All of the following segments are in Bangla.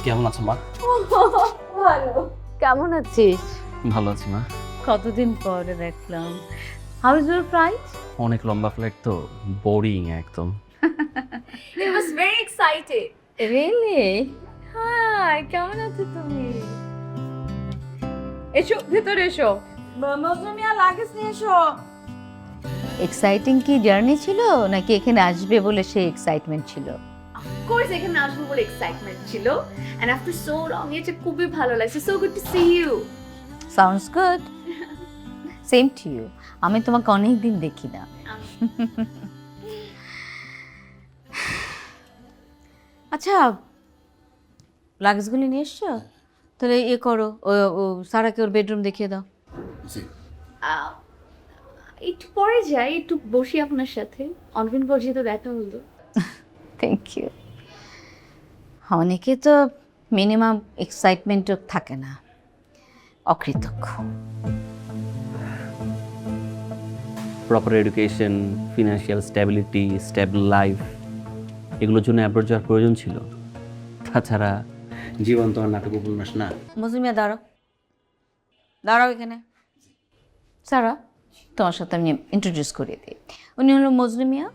কেমন আছো মা? ভালো। কেমন আছিস? ভালো আছি মা। কতদিন পরে দেখলাম। How is your flight? অনেক লম্বা ফ্লাইট তো, বোরিং একদম। It was very exciting. Really? Hi, কেমন আছো তুমি? এসো ভিতরে এসো। মৌসুমিয়া লাগেজ নিয়ে এসো। এক্সাইটিং কি জার্নি ছিল নাকি এখানে আসবে বলে সেই এক্সাইটমেন্ট ছিল? Of course এখানে আসবো বলে এক্সাইটমেন্ট ছিল and after so long এটা খুবই ভালো লাগছে. So good to see you. Sounds good. Same to you. আমি তোমাকে অনেক দিন দেখি না। আচ্ছা, লাগেজগুলি নিয়ে এসছো? তাহলে ইয়ে করো, ও সারাকে ওর বেডরুম দেখিয়ে দাও। একটু পরে যাই, একটু বসি আপনার সাথে। অনবিন বলছি তো দেখা হলো। Thank you. অনেকে তো মিনিমাম এক্সাইটমেন্টও থাকে না, অকৃতজ্ঞ। Proper education, financial stability, stable life, এগুলোর জন্য অ্যাব্রোড যাওয়ার প্রয়োজন ছিল। তাছাড়া জীবন তো আর নাটক উপন্যাস না। মজলিমিয়া দাঁড়াও, দাঁড়াও এখানে। সারা, তোমার সাথে আমি ইন্ট্রোডিউস করিয়ে দিই। উনি হলো মজলিমিয়া,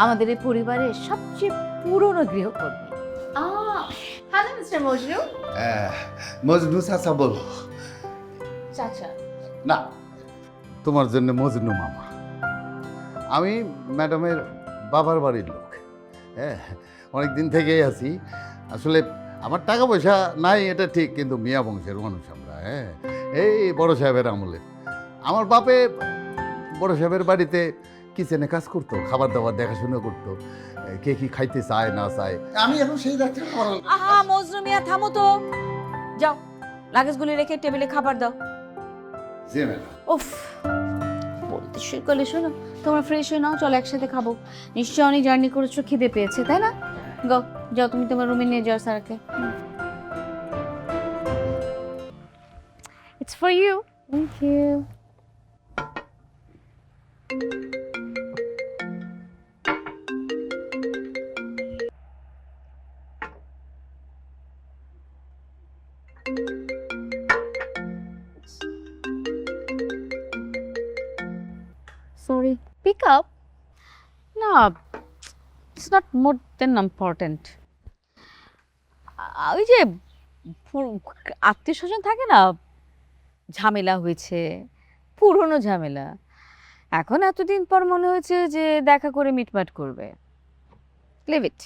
আমাদের এই পরিবারের সবচেয়ে পুরনো গৃহকর্মী। Hello mister Majnu. মজনু চাচা বলো। চাচা। না, তোমার জন্য মজনু মামা। আমি ম্যাডামের বাবার বাড়ির লোক। হ্যাঁ, অনেক দিন থেকেই আছি। আসলে আমার টাকা পয়সা নাই এটা ঠিক, কিন্তু মিয়া বংশের মানুষ আমরা। হ্যাঁ, এই বড় সাহেবের আমলে আমার বাপে বড় সাহেবের বাড়িতে কিচেনে কাজ করতো, খাবার দাবার দেখাশোনা করতো, কে কি খাইতে চায় না চায়। আমি এখন সেই রাত্রে আহা মজলিমিয়া, থামো তো। যাও, লাগেজগুলি রেখে টেবিলে খাবার দাও। জি ম্যাডাম। উফ, বলতে শুরু করলে শোনো, তোমরা ফ্রেশ হয়ে নাও, চলো একসাথে খাবো। নিশ্চয়ই অনেক জার্নি করেছো, খিদে পেয়েছে তাই না? যাও, তুমি তোমার রুমে নিয়ে যাও সারাকে। It's for you. Thank you. Sorry. Pick up না, it's not more than important. ওই যে আত্মীয় স্বজন থাকে না, ঝামেলা হয়েছে, পুরনো ঝামেলা। এখন এতদিন পর মনে হয়েছে যে দেখা করে মিটমাট করবে। লিভ ইট।